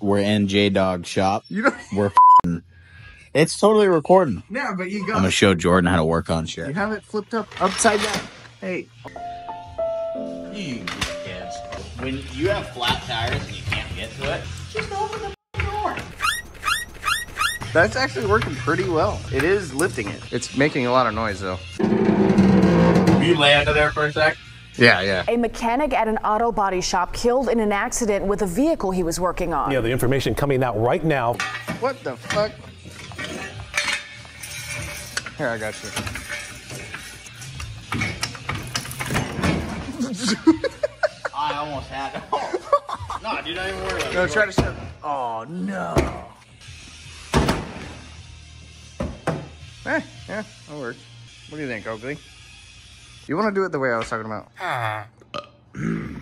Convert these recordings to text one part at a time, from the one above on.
We're in J-Dog's shop. You don't. We're it's totally recording. Yeah, but you got. I'm gonna show Jordan how to work on shit. You have it flipped upside down. Hey. You kids. When you have flat tires and you can't get to it, just open the door. That's actually working pretty well. It is lifting it. It's making a lot of noise though. Will you lay under there for a sec? Yeah. A mechanic at an auto body shop killed in an accident with a vehicle he was working on. Yeah, the information coming out right now. What the fuck? Here, I got you. I almost had it. No, dude, don't even worry about it. No, try to shut. Oh, no. Yeah, that works. What do you think, Oakley? You want to do it the way I was talking about?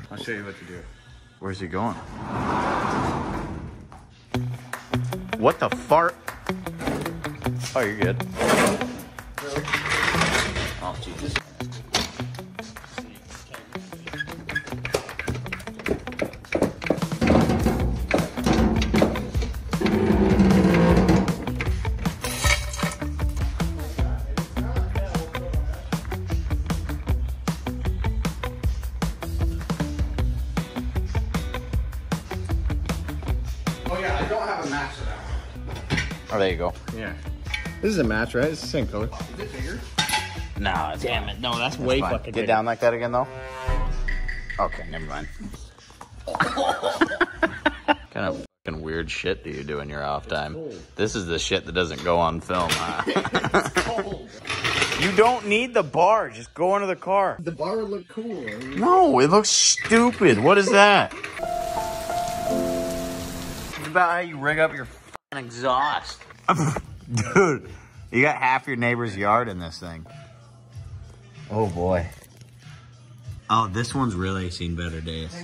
I'll show you what to do. Where's he going? What the fart? Oh, you're good. Really? Oh, Jesus. Oh, yeah, I don't have a match for that one. Oh, there you go. Yeah. This is a match, right? It's the same color. Is it bigger? No, it's Damn it. No, that's way fucking Get big. down like that again, though. Okay, never mind. Kind of fucking weird shit do you do in your off time? This is the shit that doesn't go on film, huh? It's cold. You don't need the bar. Just go into the car. The bar would look cool. No, it looks stupid. What is that? It's about how you rig up your fucking exhaust. Dude, you got half your neighbor's yard in this thing. Oh, boy. Oh, this one's really seen better days.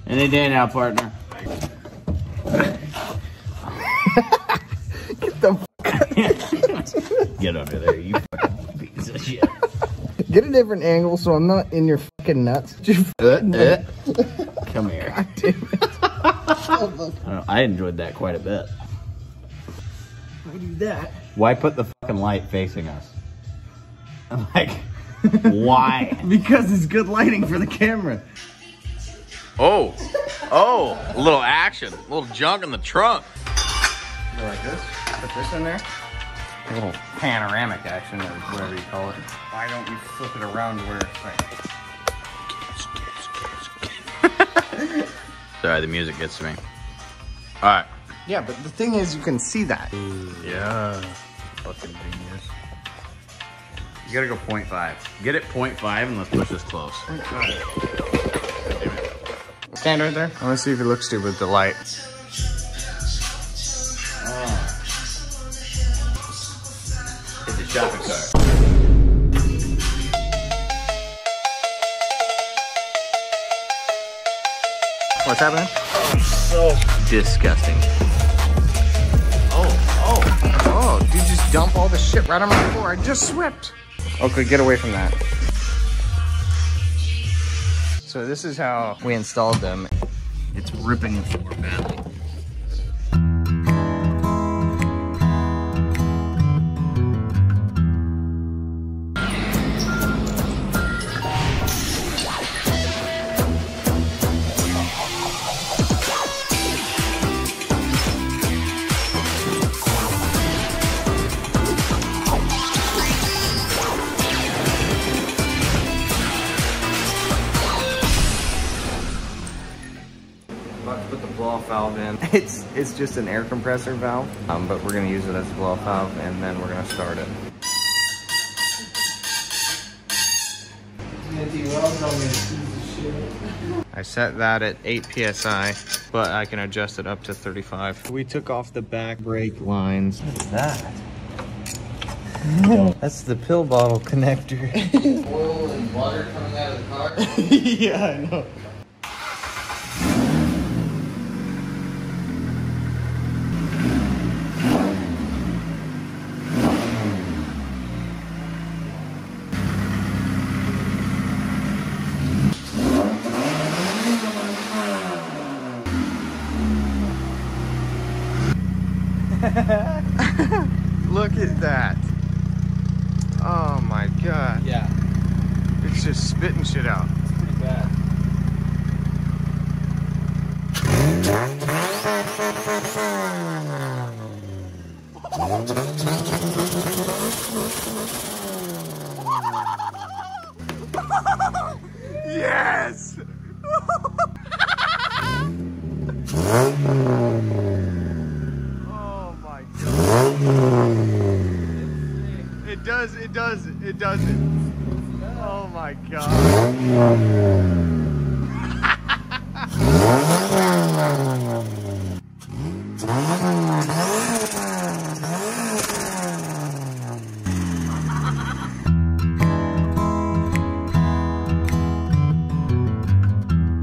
Any day now, partner. Get the Get under there, you fucking piece of shit. Get a different angle so I'm not in your fucking nuts. Just Come here. God damn it. I enjoyed that quite a bit. Why do that? Why put the fucking light facing us? Like, why? Because it's good lighting for the camera. Oh, a little action, a little junk in the trunk. Go like this. Put this in there. A little panoramic action or whatever you call it. Why don't we flip it around to where it's like... Sorry, the music gets to me. All right. Yeah, but the thing is you can see that. Yeah. Fucking genius. You gotta go 0.5. Get it 0.5 and let's push this close. Stand right there. I want to see if it looks stupid with the light. It's a shopping cart. What's happening? So disgusting. Oh, dude, just dump all the shit right on my floor. I just swept. Okay, get away from that. So this is how we installed them. It's ripping the floor badly. About to put the blow-off valve in. It's just an air compressor valve, but we're gonna use it as a blow-off valve, and then we're gonna start it. I set that at 8 psi, but I can adjust it up to 35. We took off the back brake lines. What's that? That's the pill bottle connector. Oil and water coming out of the car? Yeah, I know. Look at that. Oh my God. Yeah. It's just spitting shit out. It's pretty bad. Yes! Oh my God. It does it. Oh my God.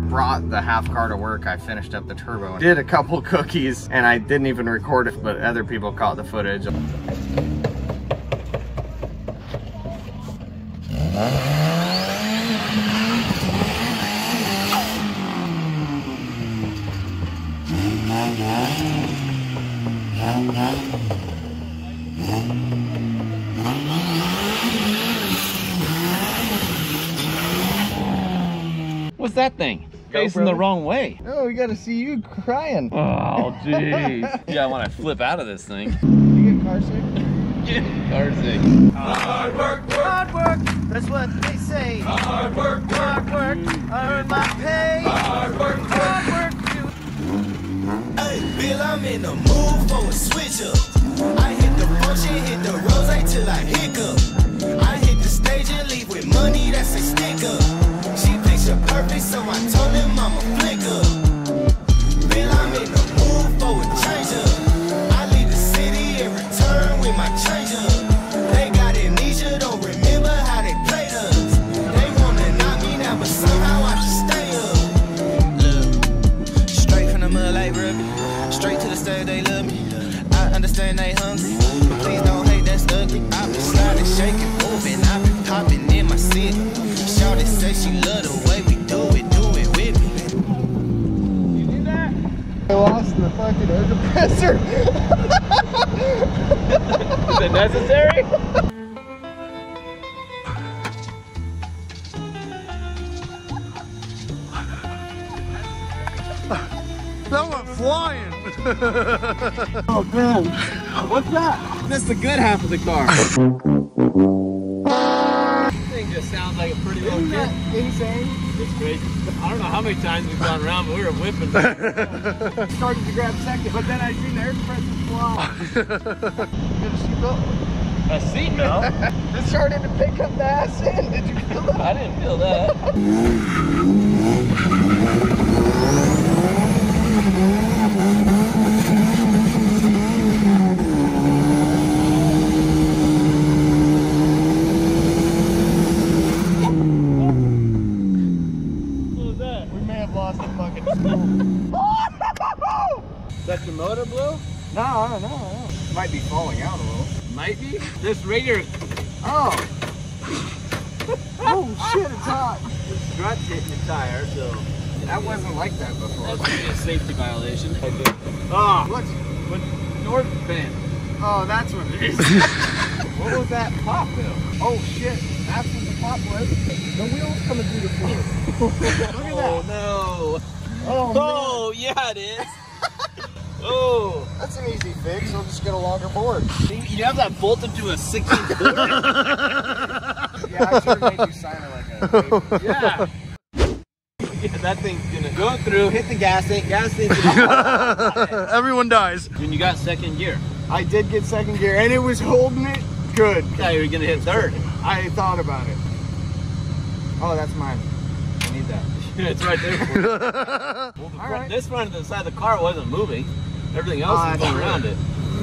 Brought the half car to work. I finished up the turbo, did a couple cookies, and I didn't even record it, but other people caught the footage. What's that thing? Facing the wrong way. Oh, we gotta see you crying. Oh, jeez. Yeah, when I flip out of this thing. You get car sick? Car sick. Hard work, that's what they say. Hard work, I earn my pay. Hard work, too. Hey, Bill, I'm in the mood for a switch up. I hit the function, hit the rose till I hiccup. I hit the stage and leave with money that's a sticker. She picture perfect, so I told him I'm a flicker. Bill, I'm in the mood for a change up. I leave the city and return with my change up. They got amnesia, don't remember how they played us. They wanna knock me down, but somehow I just stay up. Look, straight from the mud like rugby, straight to the stage, they love me. I understand they hungry, but please don't hate, that's ugly. I've been sliding, shaking, moving, I've been popping in my city. Shawty say she love the way we do it with me. You did that? I lost the fucking air compressor. Is it necessary? That went flying. Oh, man. What's that? That's the good half of the car. This thing just sounds like a pretty little kid. Insane. It's crazy. I don't know how many times we've gone around, but we were whipping. Started to grab second, but then I seen the air compressor fly. Get a seatbelt? A seatbelt? It started to pick up the ass end. Did you feel that? I didn't feel that. That the motor blew? No. It might be falling out a little. Might be. This radiator. Oh. Oh shit, it's hot. The strut's hitting the tire, so That wasn't like that before. that should be a safety violation. Oh, What's? but North Bend. Oh, that's what it is. What was that pop though? Oh shit, that's what the pop was. The wheels coming through the floor. Look at that. Oh no. Oh, Oh yeah, it is. Oh. that's an easy fix. We'll just get a longer board. You have that bolted to a 16th board? Yeah, I should have made you sign it like a paper. Yeah. Yeah, that thing's gonna go through, hit the gas tank Everyone dies. and you got second gear. I did get second gear, and it was holding it good. Yeah, you're gonna hit third. I thought about it. Oh, that's mine. I need that. It's right there for you. Well, All right. This front of the side of the car wasn't moving. Everything else was going around it.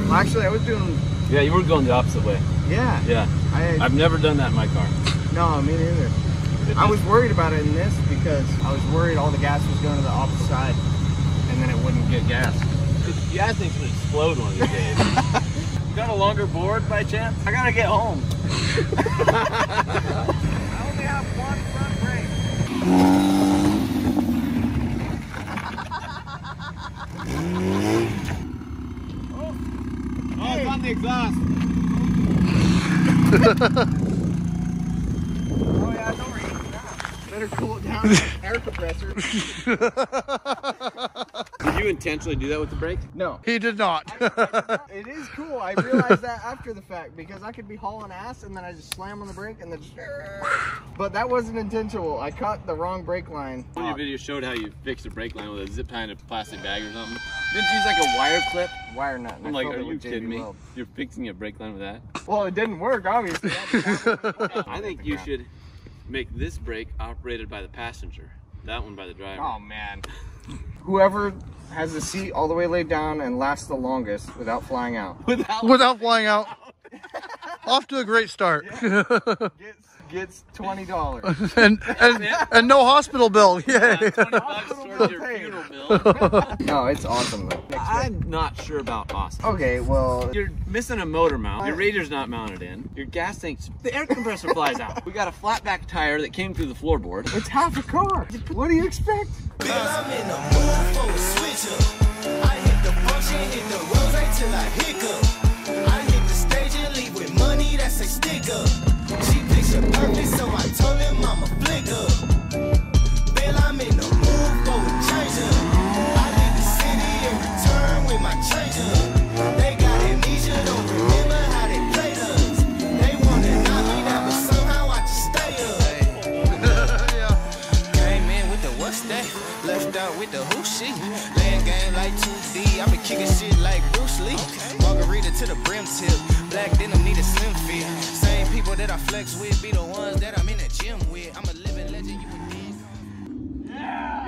Well, actually, I was doing. Yeah, you were going the opposite way. Yeah. Yeah. I've never done that in my car. No, me neither. I was worried about it in this because I was worried all the gas was going to the opposite side, and then it wouldn't get gas. The gas thing's gonna explode one of these days. You got a longer board by chance? I gotta get home. I only have one front brake. yeah, don't worry. Better cool it down with an air compressor. Did you intentionally do that with the brake? No. He did not. It is cool. I realized that after the fact because I could be hauling ass and then I just slam on the brake and then just... But that wasn't intentional. I caught the wrong brake line. One of your videos showed how you fixed a brake line with a zip tie and a plastic bag or something. Didn't you use like a wire clip? Wire nut. I'm like, are you kidding me? You're fixing a brake line with that? Well, it didn't work, obviously. I think you should make this brake operated by the passenger, that one by the driver. Oh, man. Whoever has the seat all the way laid down and lasts the longest without flying out. Without flying out. Off to a great start. Gets $20. and no hospital bill. Yay. $20 towards your funeral bill. No, it's awesome though. I'm not sure about awesome. Okay, well, You're missing a motor mount. Your radiator's not mounted in. Your gas tank's... The air compressor flies out. We got a flat back tire that came through the floorboard. it's half a car. What do you expect? I'm in the mood for a switch up. I hit the function, hit the rose till I hiccup. I hit the stage and leave with money that say stick up. She picture perfect, so I told him I'm a flick up. Bill, I'm in the mood for a change up. I leave the city and return with my change up. They got amnesia, don't remember how they played us. They wanna knock me down, but somehow I just stay up. Came in with the what's that? Left out with the who she. Laying game like 2D. I been kicking shit like Bruce Lee. Margarita to the brim tip. Black denim need a slim fit. Same people that I flex with be the ones that I'm in the gym with. I'm a living legend. You would think.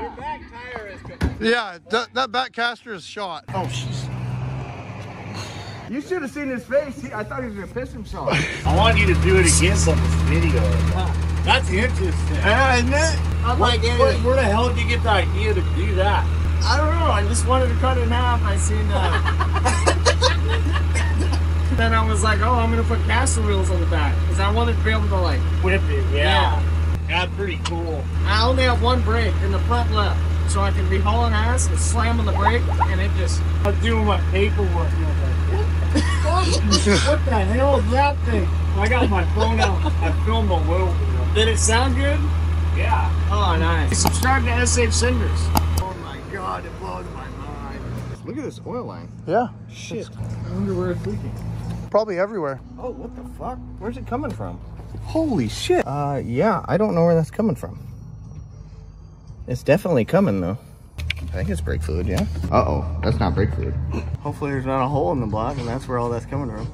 Your back tire is good. Yeah, that back caster is shot. Oh, jeez. You should have seen his face. I thought he was going to piss himself. I want you to do it again on this video. That's interesting. Isn't it? I'm like, where the hell did you get the idea to do that? I don't know. I just wanted to cut it in half. I seen Then I was like, oh, I'm going to put caster wheels on the back. Because I wanted to be able to, like, Whip it, yeah. That's pretty cool. I only have one brake in the front left. So I can be hauling ass and slam on the brake. And it just... I was doing my paperwork. And I was like, what the hell is that thing? I got my phone out. I filmed a little bit. Did it sound good? Yeah. Oh, nice. Subscribe to SH Cinders. Oh my God, it blows my mind. Look at this oil line. Yeah. Shit. I wonder where it's leaking. Probably everywhere. Oh, what the fuck? Where's it coming from? Holy shit. Yeah, I don't know where that's coming from. It's definitely coming though. I think it's brake fluid, yeah? Uh-oh, that's not brake fluid. Hopefully there's not a hole in the block and that's where all that's coming from.